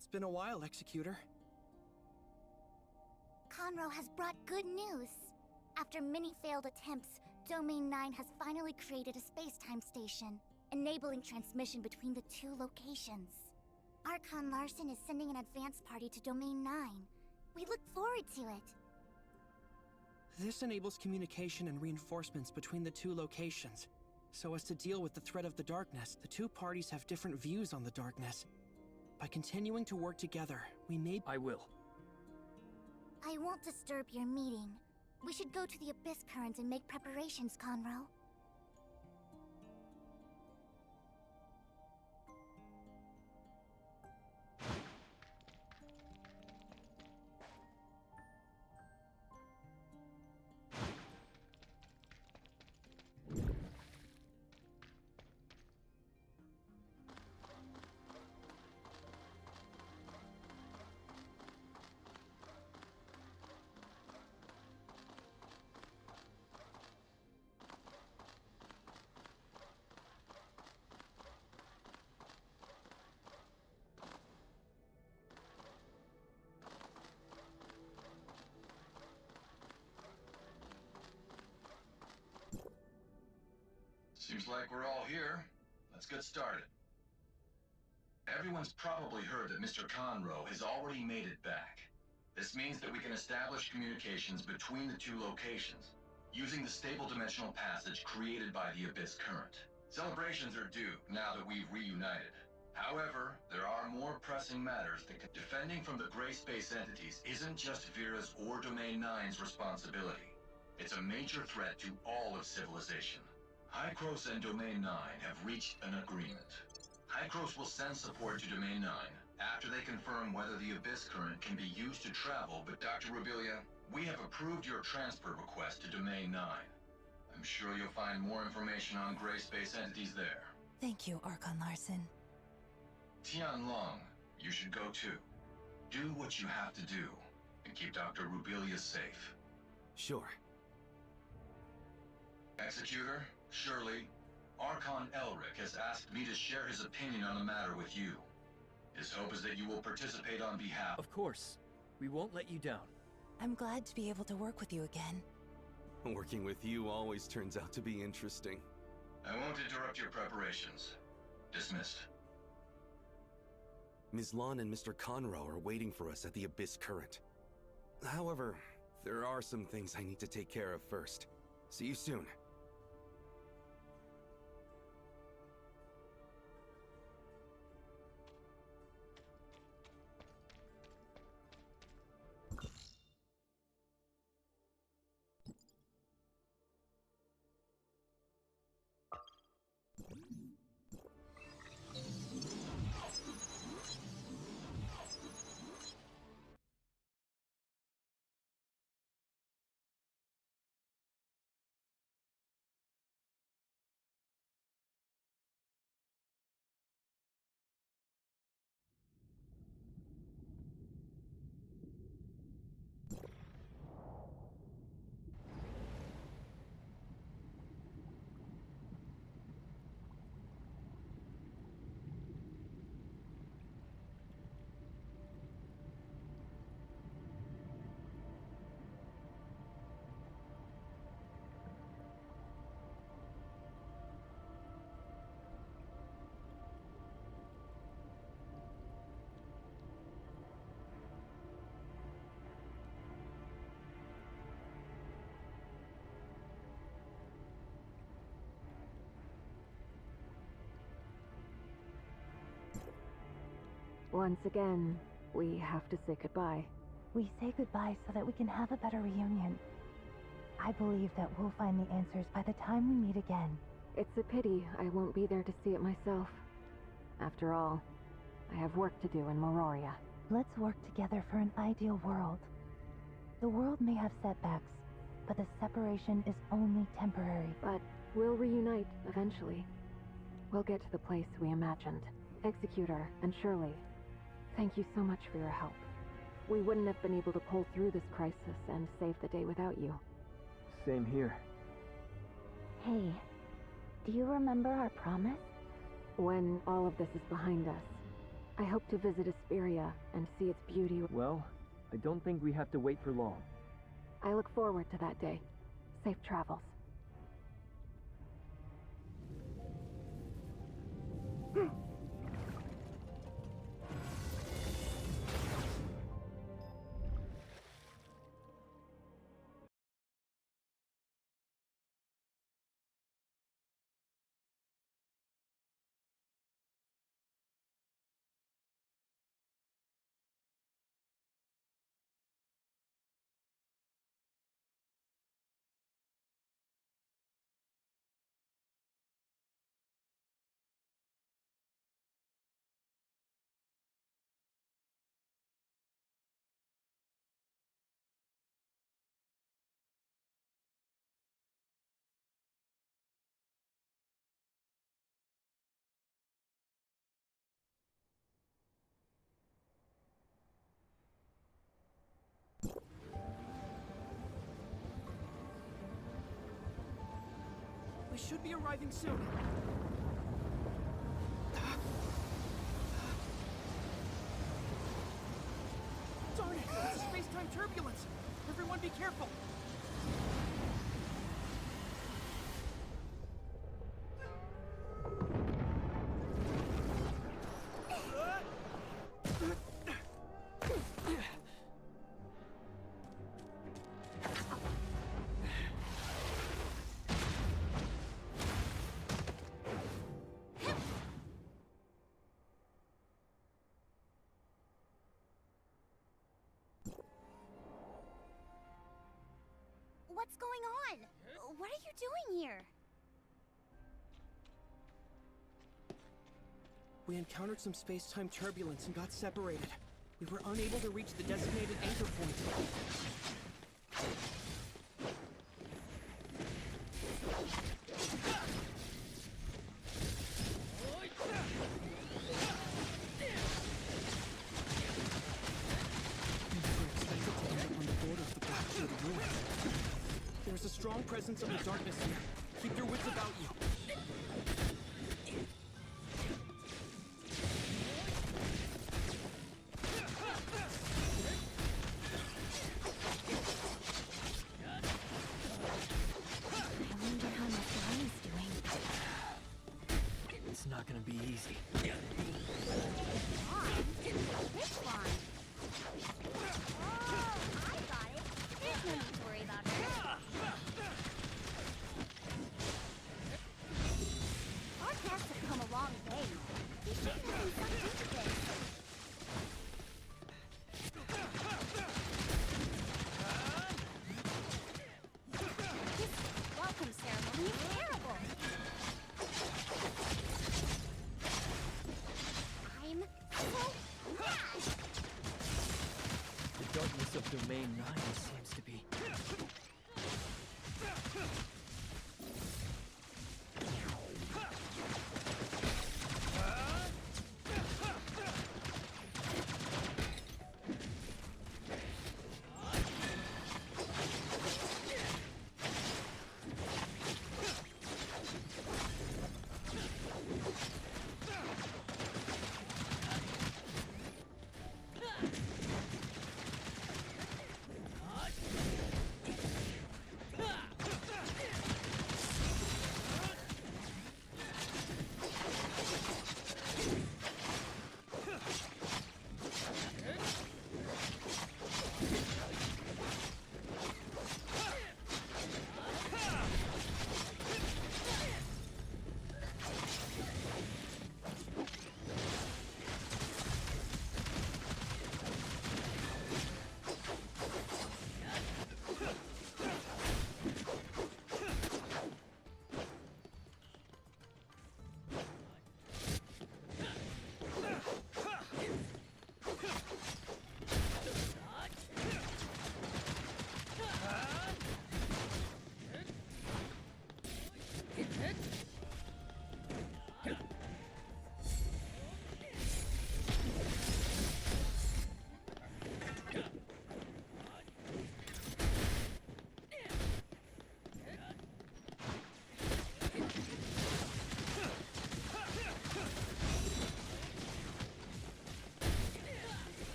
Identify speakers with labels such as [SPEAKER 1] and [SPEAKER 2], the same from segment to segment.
[SPEAKER 1] It's been a while, Executor.
[SPEAKER 2] Conroe has brought good news. After many failed attempts, Domain 9 has finally created a space-time station, enabling transmission between the two locations. Archon Larson is sending an advance party to Domain 9. We look forward to it.
[SPEAKER 1] This enables communication and reinforcements between the two locations. So as to deal with the threat of the darkness, the two parties have different views on the darkness. By continuing to work together, we may—
[SPEAKER 3] I will.
[SPEAKER 2] I won't disturb your meeting. We should go to the Abyss Current and make preparations, Conroe.
[SPEAKER 4] Seems like we're all here. Let's get started. Everyone's probably heard that Mr. Conroe has already made it back. This means that we can establish communications between the two locations, using the stable dimensional passage created by the Abyss Current. Celebrations are due now that we've reunited. However, there are more pressing matters that defending from the gray space entities isn't just Vera's or Domain 9's responsibility. It's a major threat to all of civilization. Hykros and Domain 9 have reached an agreement. Hykros will send support to Domain 9 after they confirm whether the Abyss Current can be used to travel, but Dr. Rubilia, we have approved your transfer request to Domain 9. I'm sure you'll find more information on gray space entities there.
[SPEAKER 5] Thank you, Archon Larson.
[SPEAKER 4] Tianlong, you should go too. Do what you have to do, and keep Dr. Rubilia safe.
[SPEAKER 6] Sure.
[SPEAKER 4] Executor, Shirley, Archon Elric has asked me to share his opinion on the matter with you. His hope is that you will participate on behalf—
[SPEAKER 3] Of course. We won't let you down.
[SPEAKER 5] I'm glad to be able to work with you again.
[SPEAKER 6] Working with you always turns out to be interesting.
[SPEAKER 4] I won't interrupt your preparations. Dismissed.
[SPEAKER 6] Ms. Lon and Mr. Conroe are waiting for us at the Abyss Current. However, there are some things I need to take care of first. See you soon.
[SPEAKER 7] Once again, we have to say goodbye.
[SPEAKER 5] We say goodbye so that we can have a better reunion. I believe that we'll find the answers by the time we meet again.
[SPEAKER 7] It's a pity I won't be there to see it myself. After all, I have work to do in Mororia.
[SPEAKER 5] Let's work together for an ideal world. The world may have setbacks, but the separation is only temporary.
[SPEAKER 7] But we'll reunite eventually. We'll get to the place we imagined. Executor and Shirley, thank you so much for your help. We wouldn't have been able to pull through this crisis and save the day without you.
[SPEAKER 3] Same here.
[SPEAKER 7] Hey, do you remember our promise? When all of this is behind us, I hope to visit Asperia and see its beauty.
[SPEAKER 3] Well, I don't think we have to wait for long.
[SPEAKER 7] I look forward to that day. Safe travels.
[SPEAKER 1] We should be arriving soon. Darn it! It's a space-time turbulence! Everyone be careful!
[SPEAKER 2] What's going on? What are you doing here?
[SPEAKER 1] We encountered some space-time turbulence and got separated. We were unable to reach the designated anchor point. There's a strong presence of the darkness here. Keep your wits about you.
[SPEAKER 2] I wonder how Nathaniel's doing.
[SPEAKER 3] It's not gonna be easy.
[SPEAKER 2] Fine. Which fine? Oh, I got it. There's no need to worry about her. Our cats have come a long way. We should have done something to this. This welcome ceremony is terrible.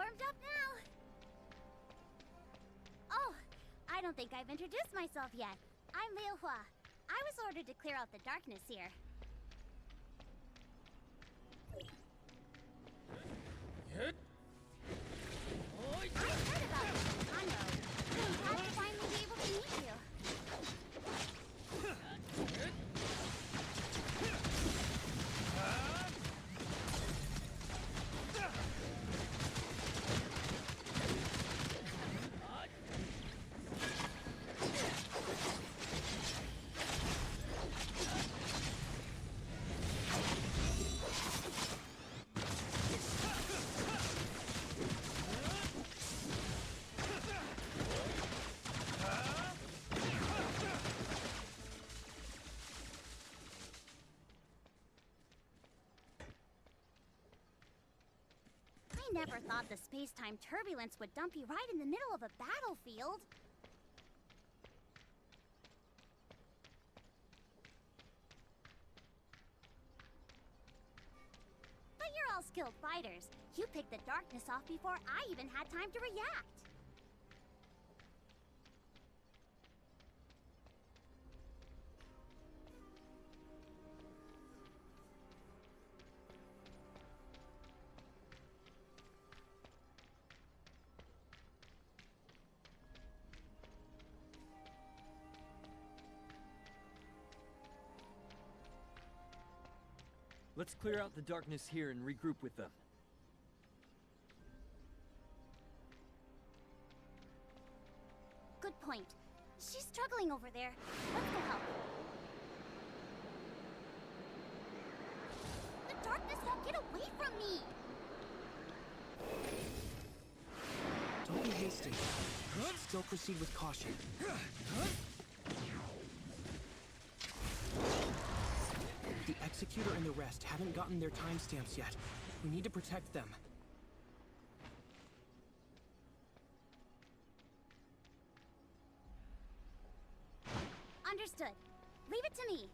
[SPEAKER 2] warmed up now. Oh, I don't think I've introduced myself yet. I'm Liu Hua. I was ordered to clear out the darkness here. I heard about Mr. Conroe. I'm glad to finally be able to meet you. I never thought the space-time turbulence would dump you right in the middle of a battlefield. But you're all skilled fighters. You picked the darkness off before I even had time to react.
[SPEAKER 3] Let's clear out the darkness here and regroup with them.
[SPEAKER 2] Good point. She's struggling over there. Let's go help. The darkness won't get away from me!
[SPEAKER 1] Don't be hasty. Still proceed with caution. The Executor and the rest haven't gotten their timestamps yet. We need to protect them.
[SPEAKER 2] Understood. Leave it to me.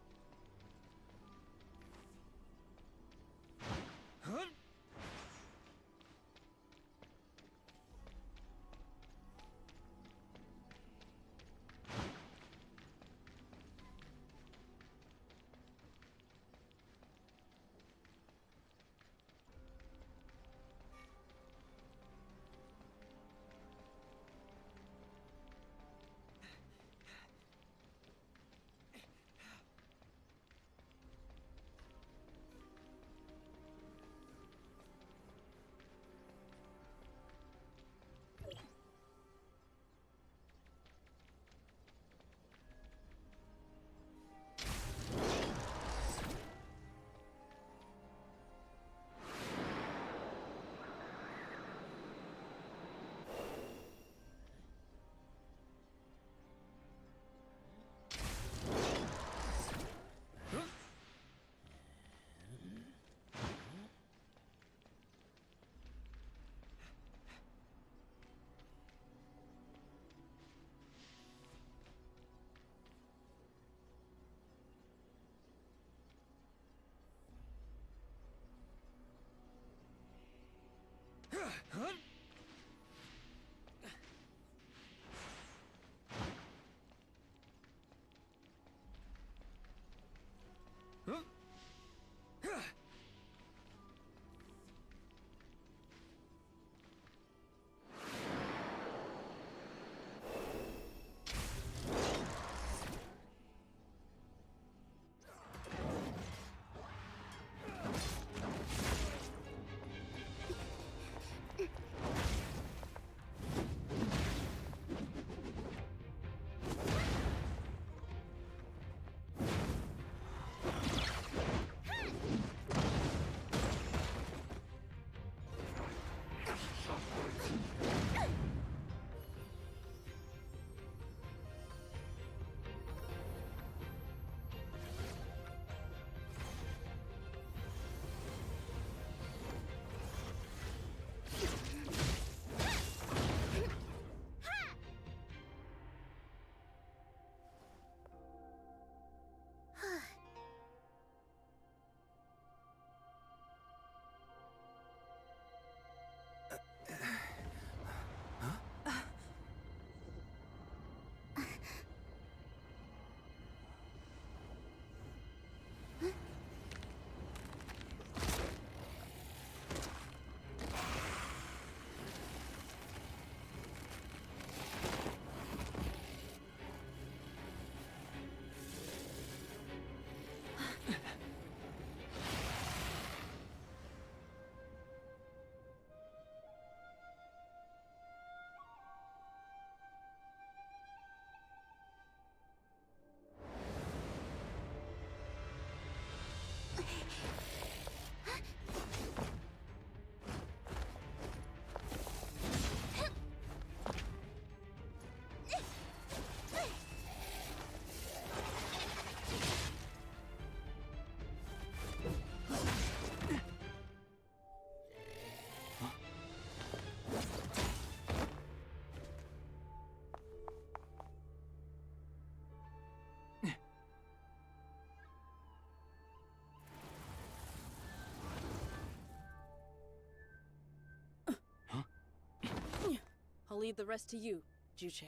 [SPEAKER 8] I'll leave the rest to you, Juche.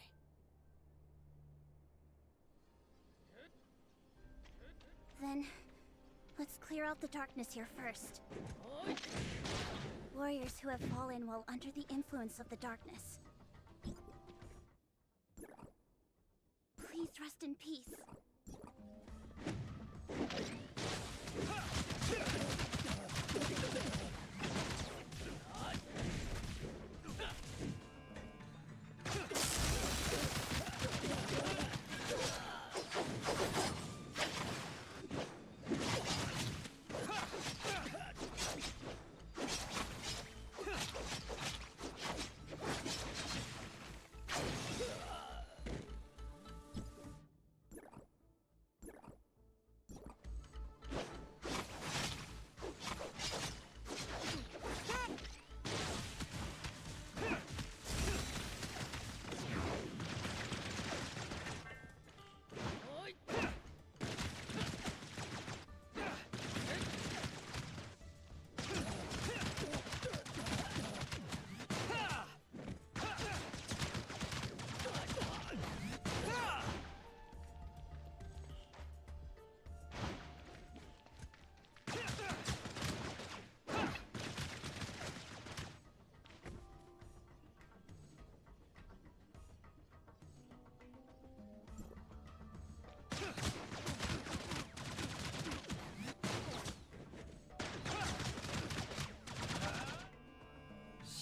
[SPEAKER 2] Then, let's clear out the darkness here first. Warriors who have fallen while under the influence of the darkness. Please rest in peace.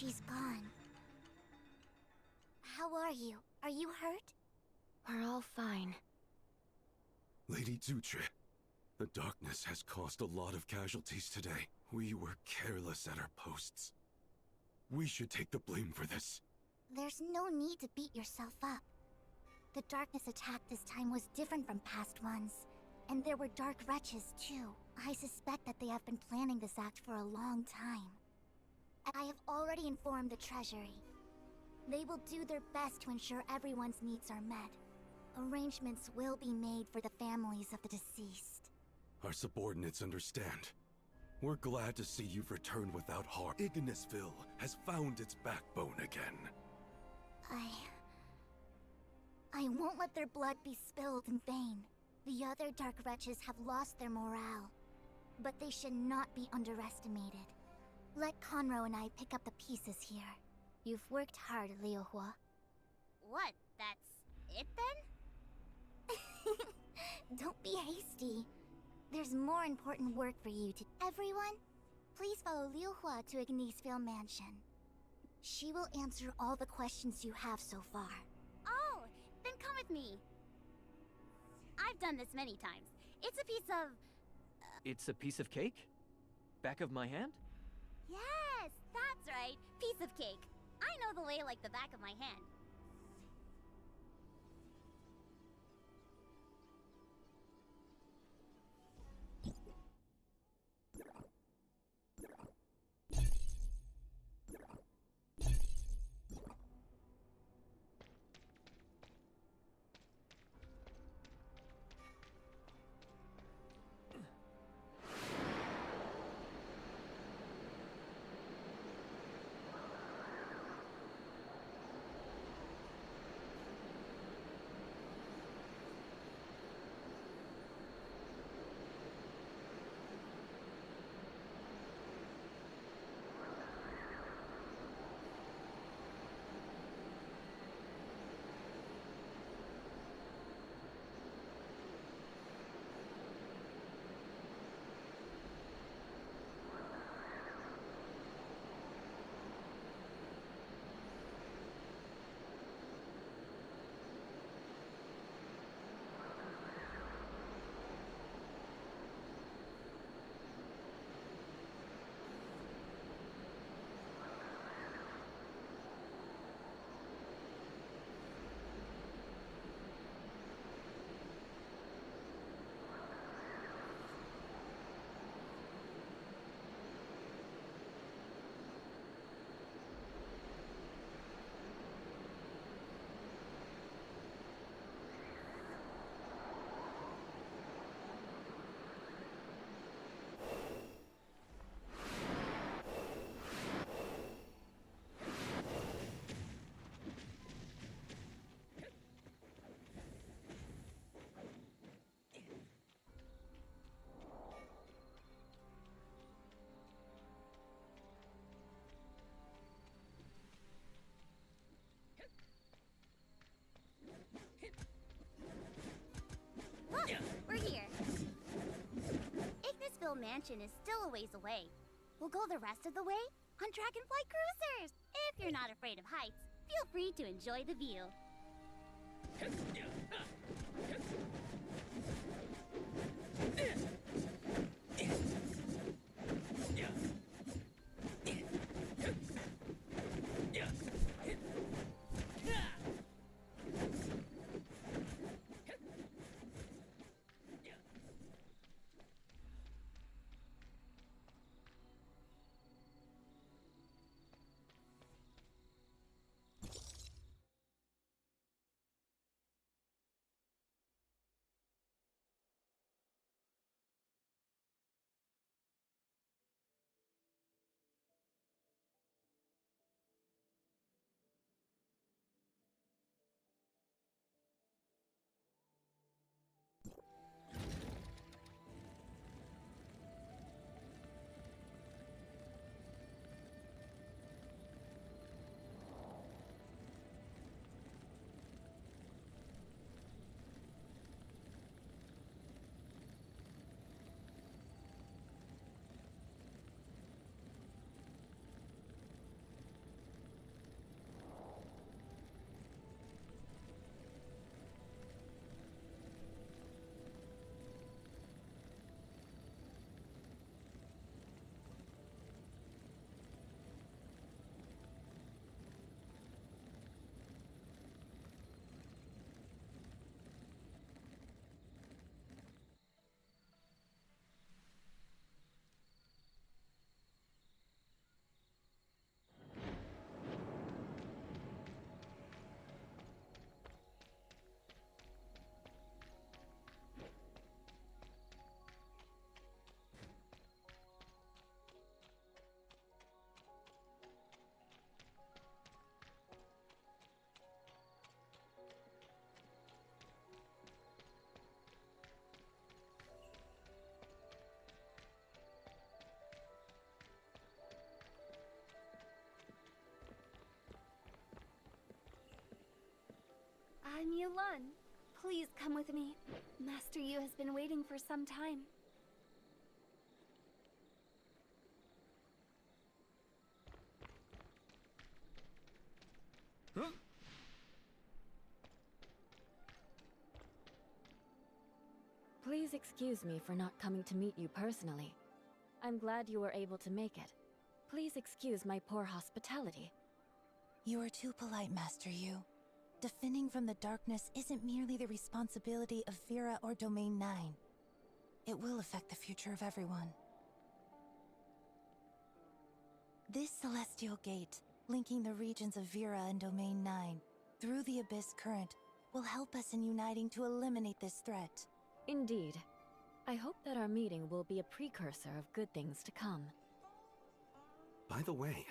[SPEAKER 2] She's gone. How are you? Are you hurt?
[SPEAKER 5] We're all fine.
[SPEAKER 6] Lady Zutre, the darkness has caused a lot of casualties today. We were careless at our posts. We should take the blame for this.
[SPEAKER 2] There's no need to beat yourself up. The darkness attack this time was different from past ones. And there were dark wretches, too. I suspect that they have been planning this act for a long time. I have already informed the Treasury. They will do their best to ensure everyone's needs are met. Arrangements will be made for the families of the deceased.
[SPEAKER 6] Our subordinates understand. We're glad to see you've returned without harm. Ignisville has found its backbone again.
[SPEAKER 2] I won't let their blood be spilled in vain. The other dark wretches have lost their morale. But they should not be underestimated. Let Conroe and I pick up the pieces here. You've worked hard, Liu Hua. What? That's it then? Don't be hasty. There's more important work for you to... Everyone, please follow Liu Hua to Ignisville Mansion. She will answer all the questions you have so far.
[SPEAKER 9] Oh, then come with me. I've done this many times. It's a piece of...
[SPEAKER 3] It's a piece of cake? Back of my hand?
[SPEAKER 9] Yes, that's right. Piece of cake. I know the lay like the back of my hand. Imperial Mansion is still a ways away. We'll go the rest of the way on Dragonfly Cruisers! If you're not afraid of heights, feel free to enjoy the view.
[SPEAKER 2] I'm Yulan. Please come with me. Master Yu has been waiting for some time.
[SPEAKER 3] Huh?
[SPEAKER 10] Please excuse me for not coming to meet you personally. I'm glad you were able to make it. Please excuse my poor hospitality.
[SPEAKER 5] You are too polite, Master Yu. Defending from the darkness isn't merely the responsibility of Vera or Domain 9. It will affect the future of everyone. This celestial gate, linking the regions of Vera and Domain 9 through the Abyss Current, will help us in uniting to eliminate this threat.
[SPEAKER 10] Indeed. I hope that our meeting will be a precursor of good things to come.
[SPEAKER 6] By the way,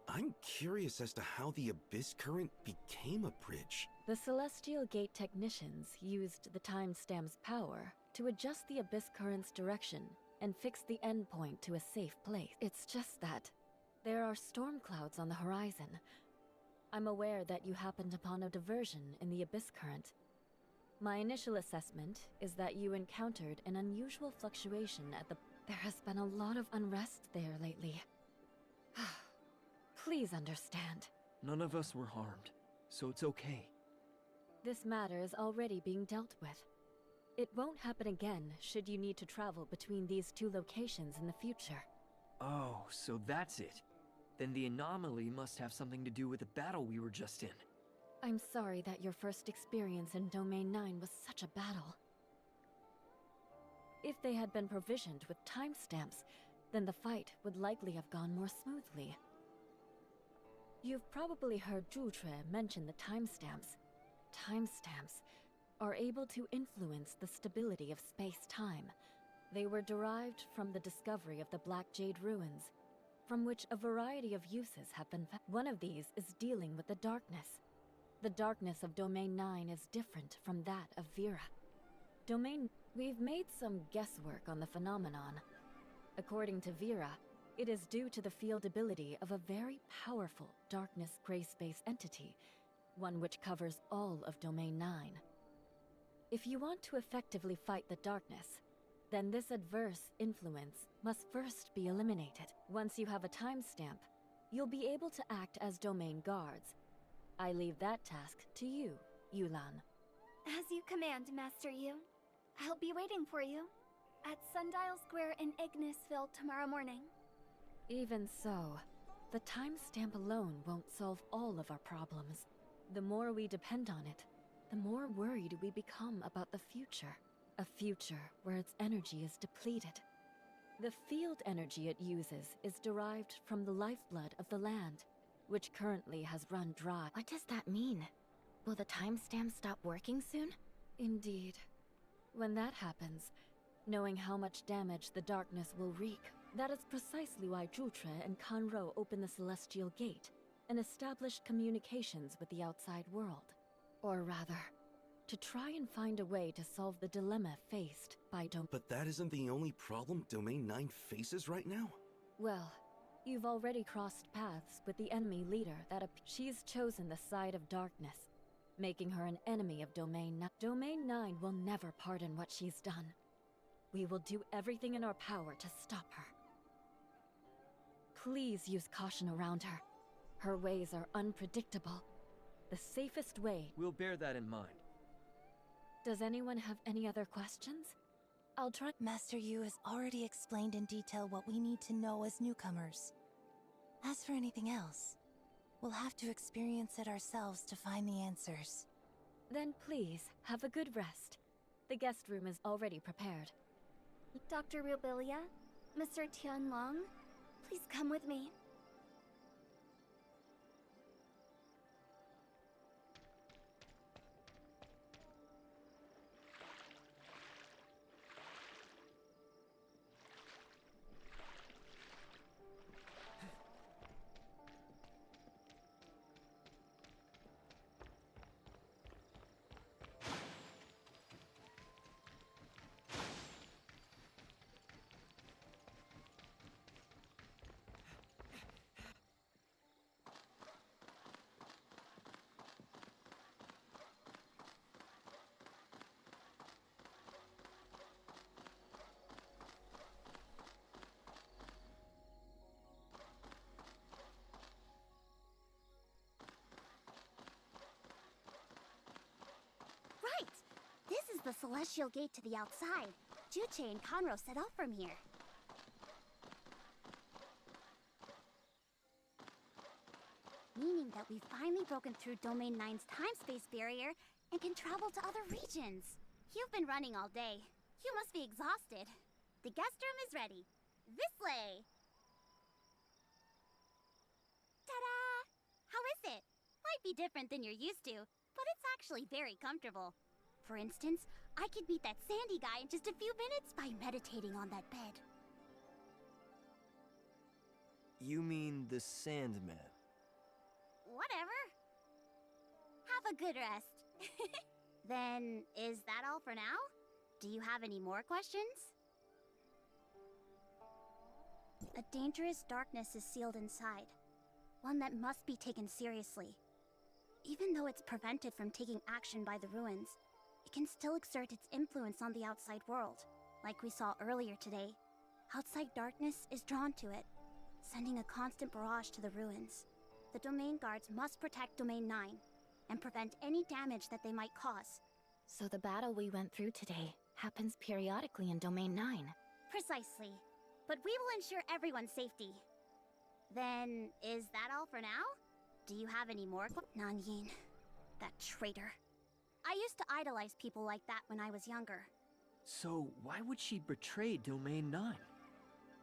[SPEAKER 6] I'm curious as to how the Abyss Current became a bridge.
[SPEAKER 10] The Celestial Gate technicians used the timestamp's power to adjust the Abyss Current's direction and fix the endpoint to a safe place. It's just that there are storm clouds on the horizon. I'm aware that you happened upon a diversion in the Abyss Current. My initial assessment is that you encountered an unusual fluctuation at the... There has been a lot of unrest there lately. Please understand.
[SPEAKER 3] None of us were harmed, so it's okay.
[SPEAKER 10] This matter is already being dealt with. It won't happen again should you need to travel between these two locations in the future.
[SPEAKER 3] Oh, so that's it. Then the anomaly must have something to do with the battle we were just in.
[SPEAKER 10] I'm sorry that your first experience in Domain 9 was such a battle. If they had been provisioned with timestamps, then the fight would likely have gone more smoothly. You've probably heard Zhutre mention the timestamps. Timestamps are able to influence the stability of space-time. They were derived from the discovery of the Black Jade Ruins, from which a variety of uses have been found. One of these is dealing with the darkness. The darkness of Domain 9 is different from that of Vera. We've made some guesswork on the phenomenon. According to Vera, it is due to the field ability of a very powerful darkness gray space entity, one which covers all of Domain 9. If you want to effectively fight the darkness, then this adverse influence must first be eliminated. Once you have a timestamp, you'll be able to act as domain guards. I leave that task to you, Yulan.
[SPEAKER 11] As you command, Master Yu. I'll be waiting for you at Sundial Square in Ignisville tomorrow morning.
[SPEAKER 10] Even so, the timestamp alone won't solve all of our problems. The more we depend on it, the more worried we become about the future. A future where its energy is depleted. The field energy it uses is derived from the lifeblood of the land, which currently has run dry.
[SPEAKER 11] What does that mean? Will the timestamp stop working soon?
[SPEAKER 10] Indeed. When that happens, knowing how much damage the darkness will wreak, that is precisely why Jutre and Kanro opened the Celestial Gate and established communications with the outside world. Or rather, to try and find a way to solve the dilemma faced by
[SPEAKER 6] But that isn't the only problem Domain 9 faces right now?
[SPEAKER 10] Well, you've already crossed paths with the enemy leader she's chosen the side of darkness, making her an enemy of Domain 9. Domain 9 will never pardon what she's done. We will do everything in our power to stop her. Please use caution around her. Her ways are unpredictable. The safest way...
[SPEAKER 3] We'll bear that in mind.
[SPEAKER 10] Does anyone have any other questions? I'll try...
[SPEAKER 5] Master Yu has already explained in detail what we need to know as newcomers. As for anything else, we'll have to experience it ourselves to find the answers.
[SPEAKER 10] Then please, have a good rest. The guest room is already prepared.
[SPEAKER 11] Dr. Rubilia, Mr. Tianlong, please come with me.
[SPEAKER 9] Right! This is the Celestial Gate to the outside. Juche and Conro set off from here. Meaning that we've finally broken through Domain 9's time-space barrier and can travel to other regions. You've been running all day. You must be exhausted. The guest room is ready. This way! Ta-da! How is it? Might be different than you're used to, but it's actually very comfortable. For instance, I could beat that Sandy guy in just a few minutes by meditating on that bed.
[SPEAKER 3] You mean the Sandman?
[SPEAKER 9] Whatever. Have a good rest. Then, is that all for now? Do you have any more questions? A dangerous darkness is sealed inside. One that must be taken seriously. Even though it's prevented from taking action by the ruins, it can still exert its influence on the outside world. Like we saw earlier today, outside darkness is drawn to it, sending a constant barrage to the ruins. The Domain Guards must protect Domain 9, and prevent any damage that they might cause.
[SPEAKER 11] So the battle we went through today happens periodically in Domain 9.
[SPEAKER 9] Precisely. But we will ensure everyone's safety. Then, is that all for now? Do you have any more Nanyin, that traitor. I used to idolize people like that when I was younger.
[SPEAKER 3] So why would she betray Domain 9?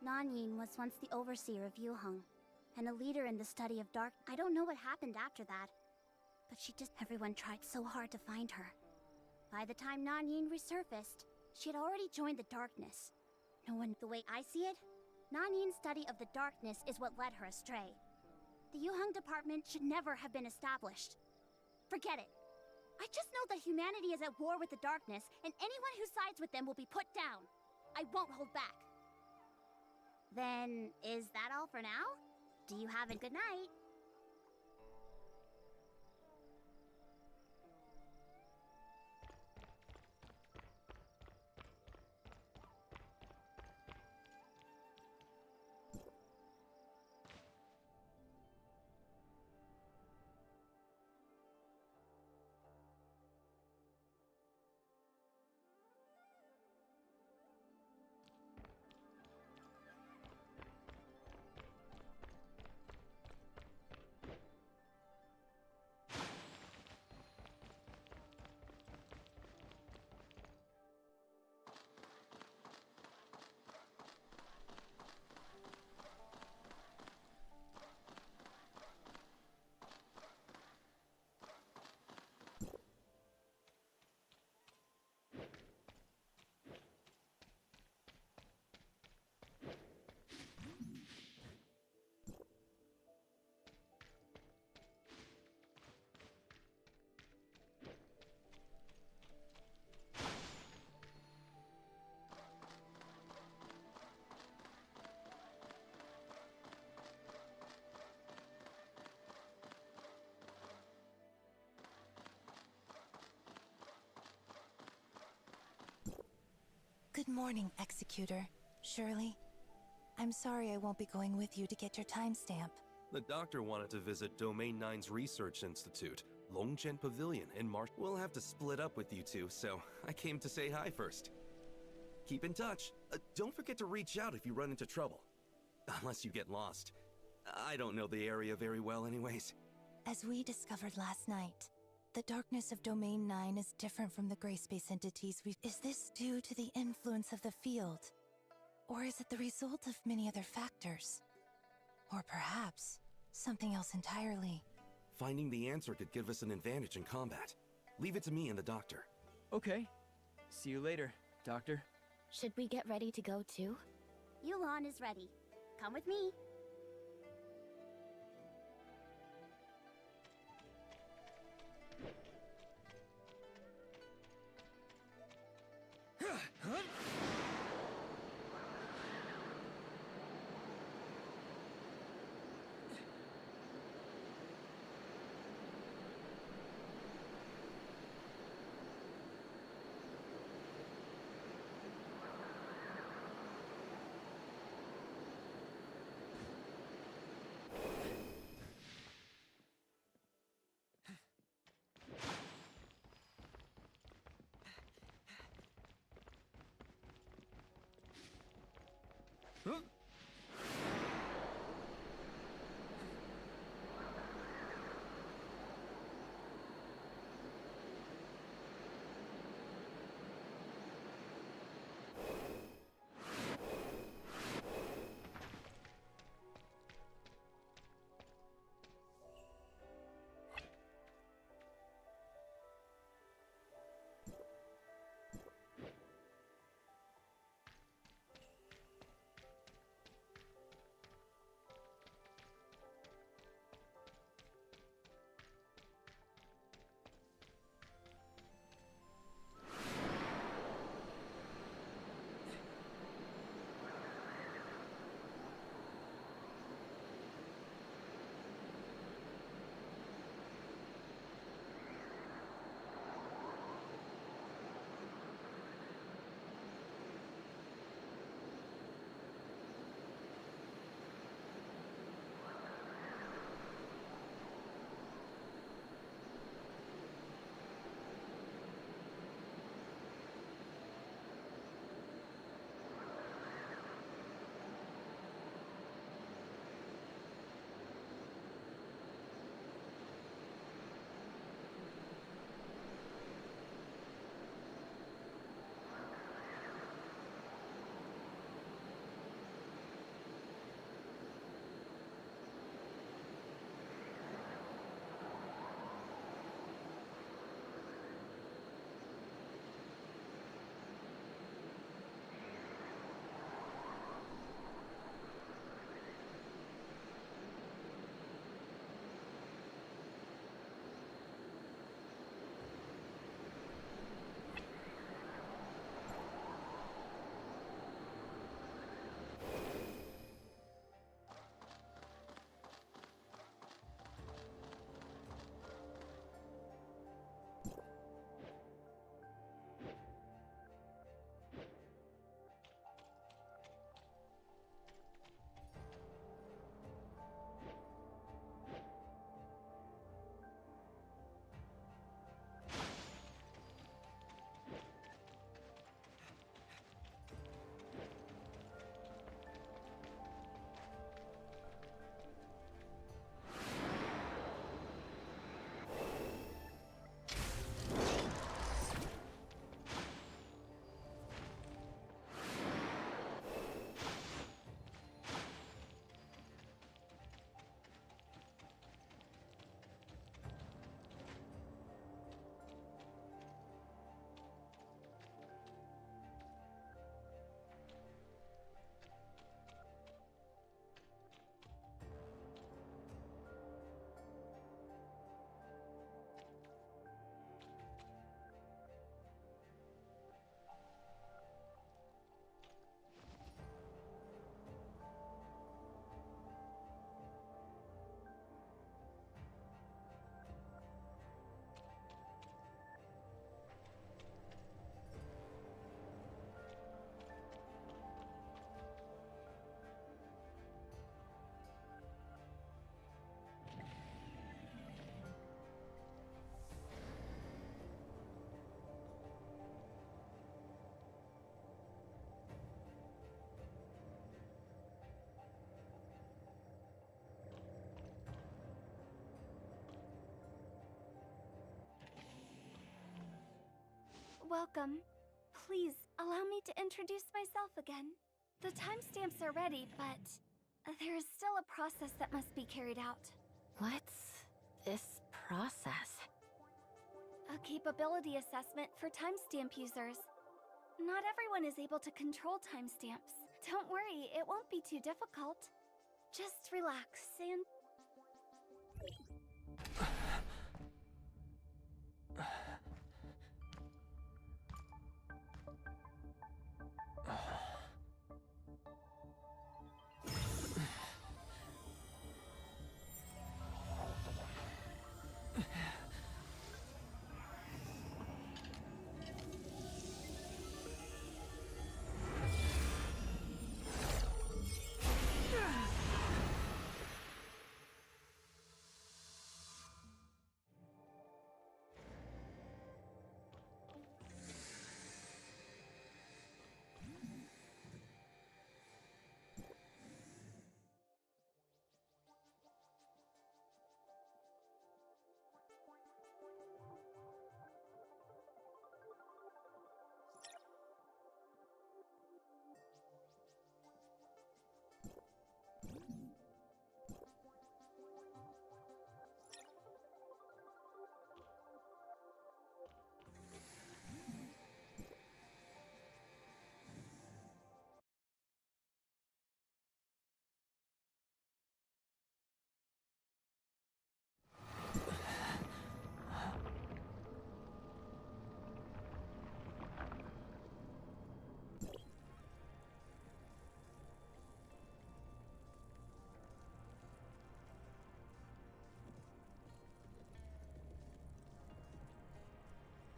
[SPEAKER 9] Nanyin was once the overseer of Yuheng, and a leader in the study of dark. I don't know what happened after that, but everyone tried so hard to find her. By the time Nanyin resurfaced, she had already joined the darkness. The way I see it, Nanyin's study of the darkness is what led her astray. The Yuheng department should never have been established. Forget it. I just know that humanity is at war with the darkness, and anyone who sides with them will be put down. I won't hold back. Then, is that all for now? Do you have a good night?
[SPEAKER 5] Good morning, Executor. Shirley. I'm sorry I won't be going with you to get your timestamp.
[SPEAKER 6] The doctor wanted to visit Domain 9's Research Institute, Longchen Pavilion in March. We'll have to split up with you two, so I came to say hi first. Keep in touch. Don't forget to reach out if you run into trouble. Unless you get lost. I don't know the area very well anyways.
[SPEAKER 5] As we discovered last night, the darkness of Domain 9 is different from the gray space entities we've... Is this due to the influence of the field? Or is it the result of many other factors? Or perhaps something else entirely?
[SPEAKER 6] Finding the answer could give us an advantage in combat. Leave it to me and the doctor.
[SPEAKER 3] Okay. See you later, Doctor.
[SPEAKER 2] Should we get ready to go too?
[SPEAKER 9] Yulan is ready. Come with me.
[SPEAKER 11] welcome. Please, allow me to introduce myself again. The timestamps are ready, but there is still a process that must be carried out.
[SPEAKER 10] What's this process?
[SPEAKER 11] A capability assessment for timestamp users. Not everyone is able to control timestamps. Don't worry, it won't be too difficult. Just relax and...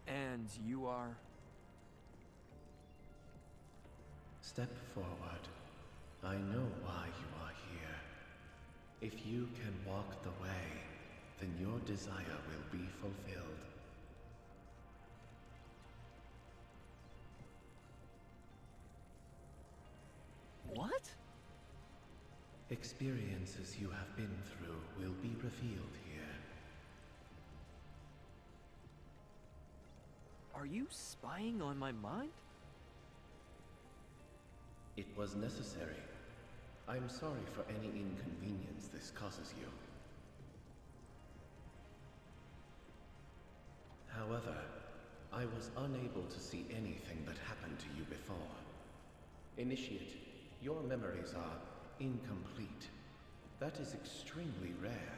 [SPEAKER 3] And you are...
[SPEAKER 12] Step forward. I know why you are here. If you can walk the way, then your desire will be fulfilled.
[SPEAKER 3] What?
[SPEAKER 12] Experiences you have been through will be revealed here.
[SPEAKER 3] Are you spying on my mind?
[SPEAKER 12] It was necessary. I'm sorry for any inconvenience this causes you. However, I was unable to see anything that happened to you before. Initiate, your memories are incomplete. That is extremely rare.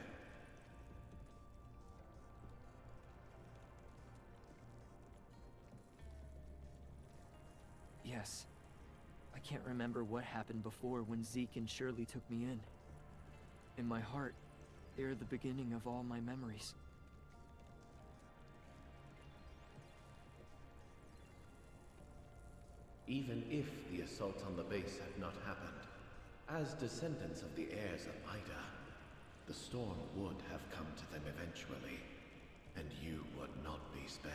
[SPEAKER 3] Yes. I can't remember what happened before when Zeke and Shirley took me in. In my heart, they're the beginning of all my memories.
[SPEAKER 12] Even if the assault on the base had not happened, as descendants of the heirs of Ida, the storm would have come to them eventually, and you would not be spared.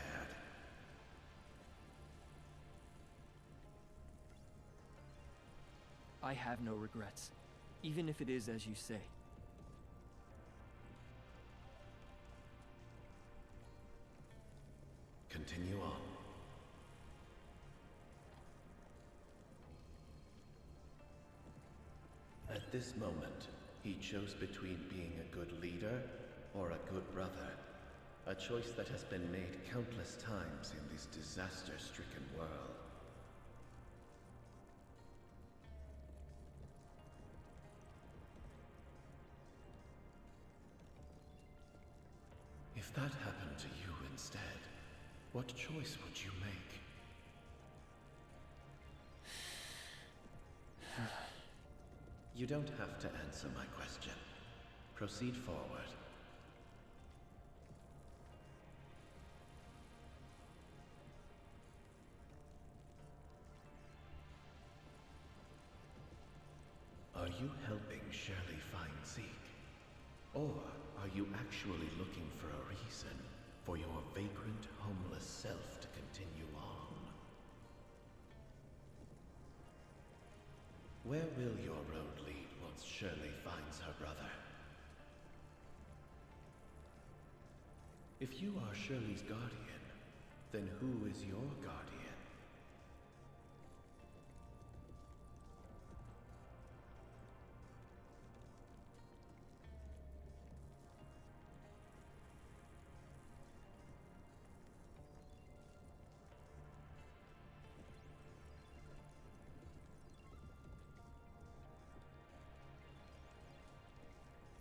[SPEAKER 3] I have no regrets, even if it is as you say.
[SPEAKER 12] Continue on. At this moment, he chose between being a good leader or a good brother. A choice that has been made countless times in this disaster-stricken world. If that happened to you instead, what choice would you make? You don't have to answer my question. Proceed forward. Are you helping Shirley find Zeke? Or are you actually looking for a reason for your vagrant, homeless self to continue on? Where will your road lead once Shirley finds her brother? If you are Shirley's guardian, Then who is your guardian?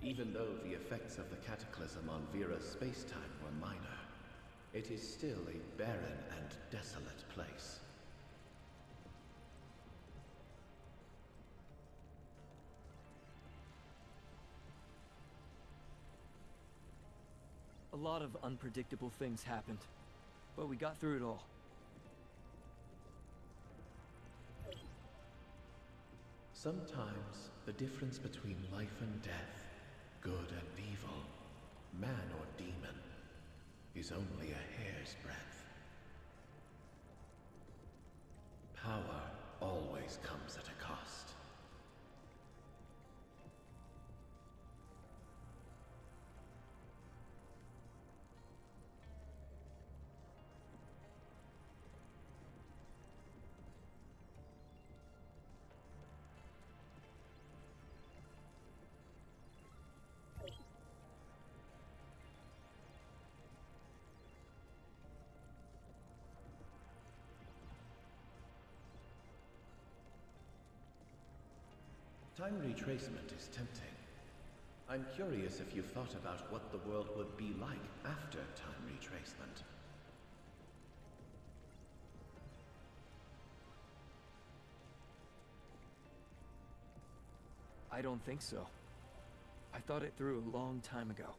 [SPEAKER 12] Even though the effects of the cataclysm on Vera's space-time were minor, it is still a barren and desolate place.
[SPEAKER 3] A lot of unpredictable things happened, but we got through it all.
[SPEAKER 12] Sometimes the difference between life and death, good and evil, man or demon, is only a hair's breadth. Power always comes at a cost. Time retracement is tempting. I'm curious if you've thought about what the world would be like after time retracement.
[SPEAKER 3] I don't think so. I thought it through a long time ago.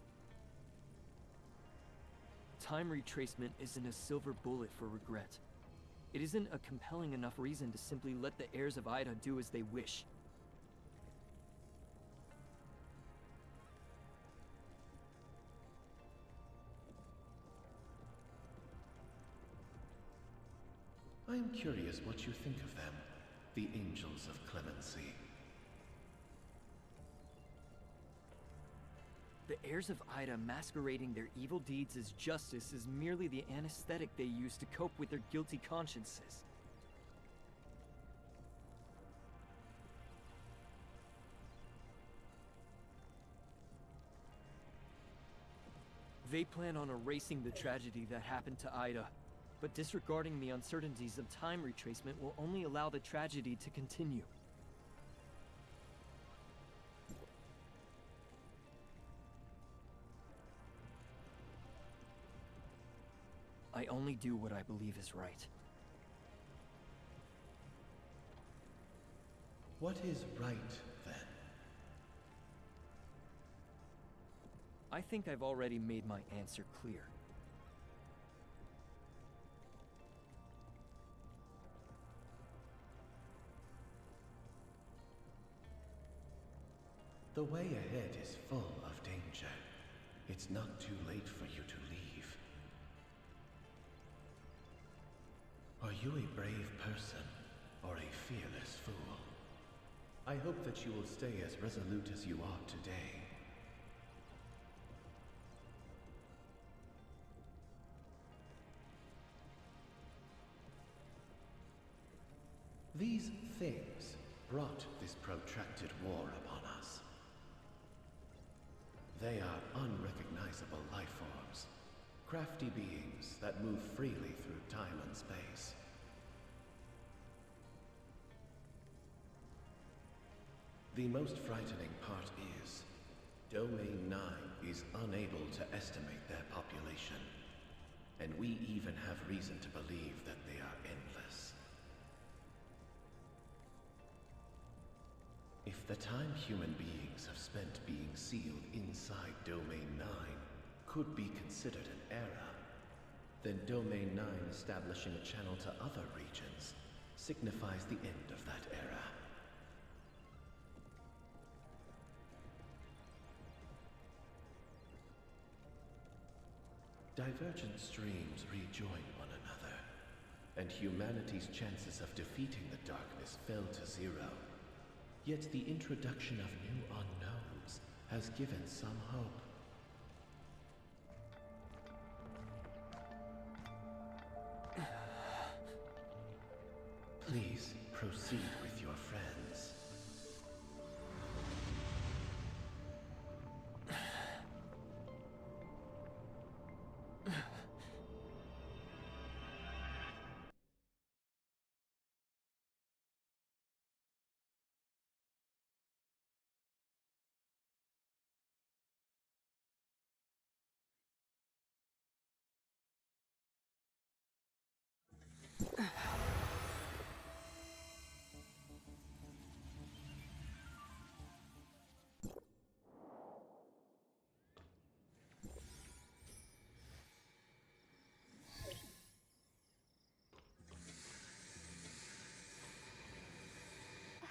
[SPEAKER 3] Time retracement isn't a silver bullet for regret. It isn't a compelling enough reason to simply let the heirs of Ida do as they wish.
[SPEAKER 12] I am curious what you think of them, the Angels of Clemency.
[SPEAKER 3] The heirs of Ida masquerading their evil deeds as justice is merely the anesthetic they use to cope with their guilty consciences. They plan on erasing the tragedy that happened to Ida, but disregarding the uncertainties of time retracement will only allow the tragedy to continue. I only do what I believe is right.
[SPEAKER 12] What is right, then?
[SPEAKER 3] I think I've already made my answer clear.
[SPEAKER 12] The way ahead is full of danger. It's not too late for you to leave. Are you a brave person or a fearless fool? I hope that you will stay as resolute as you are today. These things brought this protracted war upon us. They are unrecognizable life forms, crafty beings that move freely through time and space. The most frightening part is, Domain 9 is unable to estimate their population, and we even have reason to believe that they are endless. If the time human beings have spent being sealed inside Domain 9 could be considered an era, then Domain 9 establishing a channel to other regions signifies the end of that era. Divergent streams rejoin one another, and humanity's chances of defeating the darkness fell to zero. Yet the introduction of new unknowns has given some hope. Please proceed with your friends.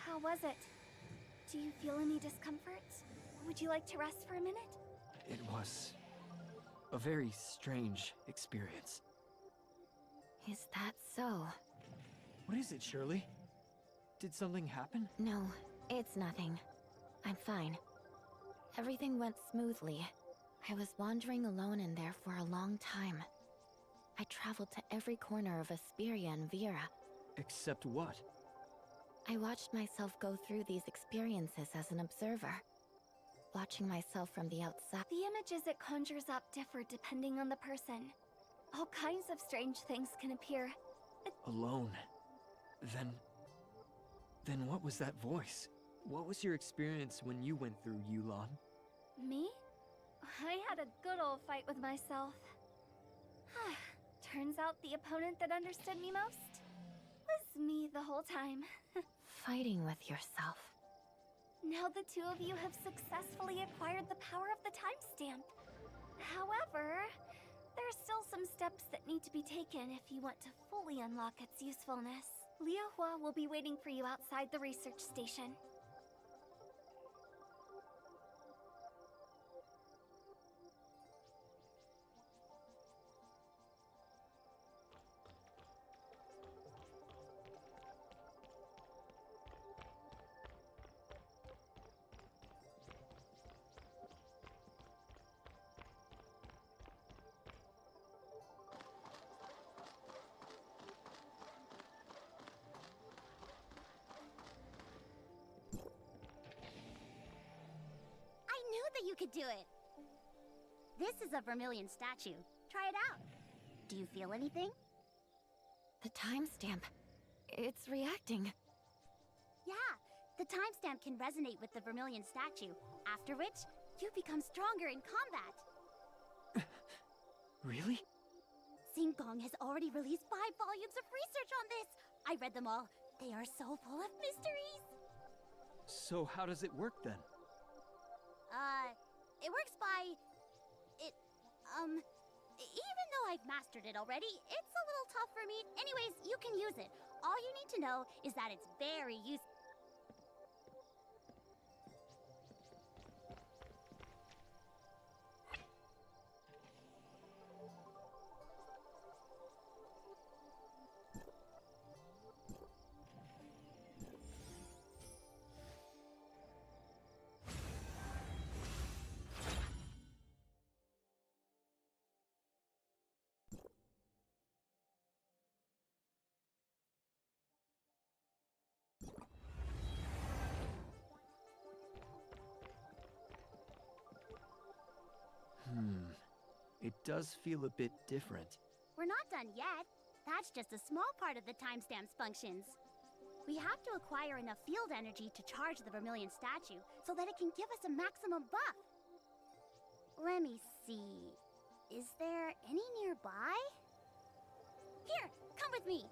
[SPEAKER 11] How was it? Do you feel any discomfort? Would you like to rest for a minute?
[SPEAKER 3] It was a very strange experience.
[SPEAKER 10] Is that so?
[SPEAKER 3] What is it, Shirley? Did something happen?
[SPEAKER 10] No, it's nothing. I'm fine. Everything went smoothly. I was wandering alone in there for a long time. I traveled to every corner of Asperia and Vera.
[SPEAKER 3] Except what?
[SPEAKER 10] I watched myself go through these experiences as an observer, watching myself from the outside.
[SPEAKER 11] The images it conjures up differ depending on the person. All kinds of strange things can appear.
[SPEAKER 3] Alone. Then what was that voice? What was your experience when you went through Yulon?
[SPEAKER 11] Me? I had a good old fight with myself. Turns out the opponent that understood me most was me the whole time.
[SPEAKER 10] Fighting with yourself.
[SPEAKER 11] Now the two of you have successfully acquired the power of the timestamp. However, there are still some steps that need to be taken if you want to fully unlock its usefulness. Liahua will be waiting for you outside the research station.
[SPEAKER 9] You could do it. This is a vermilion statue. Try it out. Do you feel anything?
[SPEAKER 10] The timestamp. It's reacting.
[SPEAKER 9] Yeah, the timestamp can resonate with the vermilion statue, after which you become stronger in combat.
[SPEAKER 3] Really?
[SPEAKER 9] Singkong has already released 5 volumes of research on this. I read them all. They are so full of mysteries.
[SPEAKER 3] So how does it work then?
[SPEAKER 9] It works by... Even though I've mastered it already, it's a little tough for me. Anyways, you can use it. All you need to know is that it's very useful.
[SPEAKER 3] It does feel a bit different.
[SPEAKER 9] We're not done yet. That's just a small part of the timestamp's functions. We have to acquire enough field energy to charge the vermilion statue so that it can give us a maximum buff. Let me see. Is there any nearby? Here, come with me.